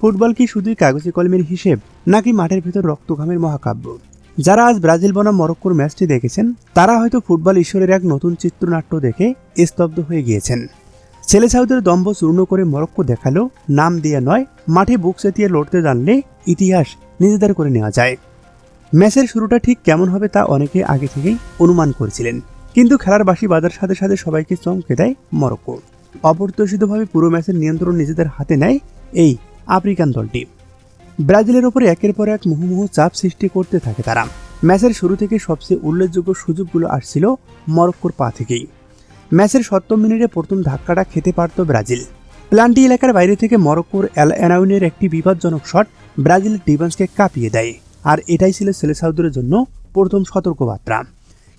Football কি শুধুই কাগজে কলমের হিসেব, নাকি মাঠের ভেতর রক্তঘামের মহাকাব্য? যারা আজ ব্রাজিল বনাম মরক্কোর ম্যাচটি দেখেছেন তারা হয়তো ফুটবল ঈশ্বরের এক নতুন চিত্রনাট্য দেখে স্তব্ধ হয়ে গিয়েছেন। ছেলে সাউদের দম্ভ চূর্ণ করে মরক্কো দেখালো নাম দিয়ে নয়, মাঠে বুক চেতিয়ে লড়তে জানলে ইতিহাস নিজেদের করে নেওয়া যায়। ম্যাচের শুরুটা ঠিক কেমন হবে তা অনেকে আগে থেকেই অনুমান করেছিলেন, কিন্তু খেলার বাঁশি বাজার সাথে সাথে সবাইকে চমকে দেয় মরক্কো। অপ্রত্যাশিতভাবে পুরো ম্যাচের নিয়ন্ত্রণ নিজেদের হাতে নেয় এই আফ্রিকান দলটি। ব্রাজিলের ওপরে একের পর এক মুহুর্মুহু চাপ সৃষ্টি করতে থাকে তারা। ম্যাচের শুরু থেকে সবচেয়ে উল্লেখযোগ্য সুযোগগুলো আসছিল মরক্কোর পা থেকেই। ম্যাচের 70 মিনিটে প্রথম ধাক্কাটা খেতে পারত ব্রাজিল। প্লান্টি এলাকার বাইরে থেকে মরক্কোর এল এনাউনের একটি বিপজ্জনক শট ব্রাজিলের ডিফেন্সকে কাঁপিয়ে দেয়, আর এটাই ছিল সেলেসাউদের জন্য প্রথম সতর্কবার্তা।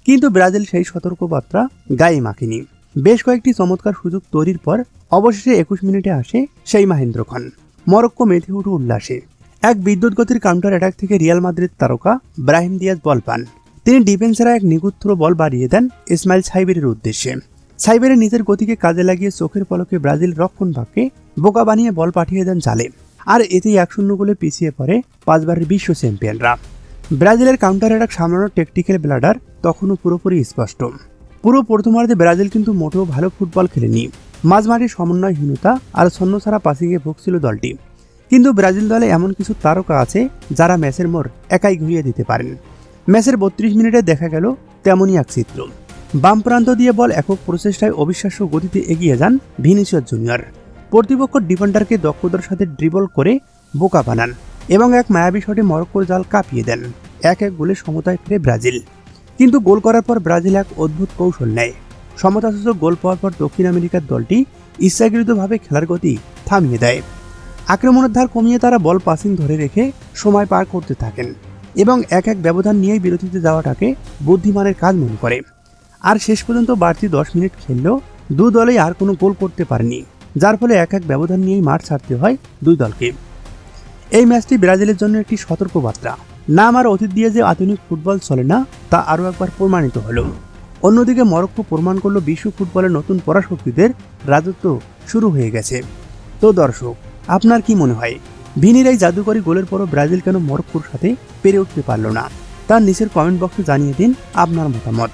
কিন্তু ব্রাজিল সেই সতর্কবার্তা গায়ে মাখেনি। বেশ কয়েকটি চমৎকার সুযোগ তৈরির পর অবশেষে 21 মিনিটে আসে সেই মাহেন্দ্র খান। মরক্কো মেতে উঠে উল্লাসে। এক বিদ্যুৎ গতির কাউন্টার অ্যাটাক থেকে রিয়াল মাদ্রিদ তারকা ব্রাহিম দিয়াজ বল পান। তিনি ডিফেন্সাররা এক নিখুঁত থ্রো বল বাড়িয়ে দেন ইসমাইল সাইবেরের উদ্দেশ্যে। সাইবেরের নিজের গতিকে কাজে লাগিয়ে চোখের পলকে ব্রাজিল রক্ষণভাগকে বোকা বানিয়ে বল পাঠিয়ে দেন জালে, আর এতেই 1-0 গোলে পিছিয়ে পড়ে 5 বারের বিশ্ব চ্যাম্পিয়নরা। ব্রাজিলের কাউন্টার অ্যাটাক সামলানোর টেকটিক্যাল ব্লাডার তখনও পুরোপুরি স্পষ্ট। পুরো প্রথমার্ধে ব্রাজিল কিন্তু মোটেও ভালো ফুটবল খেলেনি। মাঝমাঠে সমন্বয়হীনতা আর ছন্নছাড়া পাসিংয়ে ভুগছিল দলটি। কিন্তু ব্রাজিল দলে এমন কিছু তারকা আছে যারা ম্যাচের মোড় একাই ঘুরিয়ে দিতে পারেন। ম্যাচের 32 মিনিটে দেখা গেল তেমনই এক চিত্র। বাম প্রান্ত দিয়ে বল একক প্রচেষ্টায় অবিশ্বাস্য গতিতে এগিয়ে যান ভিনিসিয়াস জুনিয়র। প্রতিপক্ষ ডিফেন্ডারকে দক্ষতার সাথে ড্রিবল করে বোকা বানান এবং এক মায়াবী শটে মরক্কোর জাল কাঁপিয়ে দেন। 1-1 গোলে সমতায় ফিরে ব্রাজিল। কিন্তু গোল করার পর ব্রাজিল এক অদ্ভুত কৌশল নেয়। সমতাসূচক গোল পাওয়ার পর দক্ষিণ আমেরিকার দলটি ইচ্ছাকৃতভাবে খেলার গতি থামিয়ে দেয়। আক্রমণের ধার কমিয়ে তারা বল পাসিং ধরে রেখে সময় পার করতে থাকেন এবং 1-1 ব্যবধান নিয়েই বিরতিতে যাওয়াটাকে বুদ্ধিমানের কাজ মনে করে। আর শেষ পর্যন্ত বাড়তি 10 মিনিট খেললেও দু দলেই আর কোনো গোল করতে পারেনি, যার ফলে 1-1 ব্যবধান নিয়েই মাঠ ছাড়তে হয় দুই দলকে। এই ম্যাচটি ব্রাজিলের জন্য একটি সতর্কবার্তা। নাম আর অতীত দিয়ে যে আধুনিক ফুটবল চলে না তা আরও একবার প্রমাণিত হলো। অন্যদিকে মরক্কো প্রমাণ করলো বিশ্ব ফুটবলের নতুন পরাশক্তিদের রাজত্ব শুরু হয়ে গেছে। তো দর্শক, আপনার কি মনে হয় ভিনির এই জাদুকরী গোলের পরও ব্রাজিল কেন মরক্কোর সাথে পেরে উঠতে পারল না? তার নিচের কমেন্ট বক্সে জানিয়ে দিন আপনার মতামত।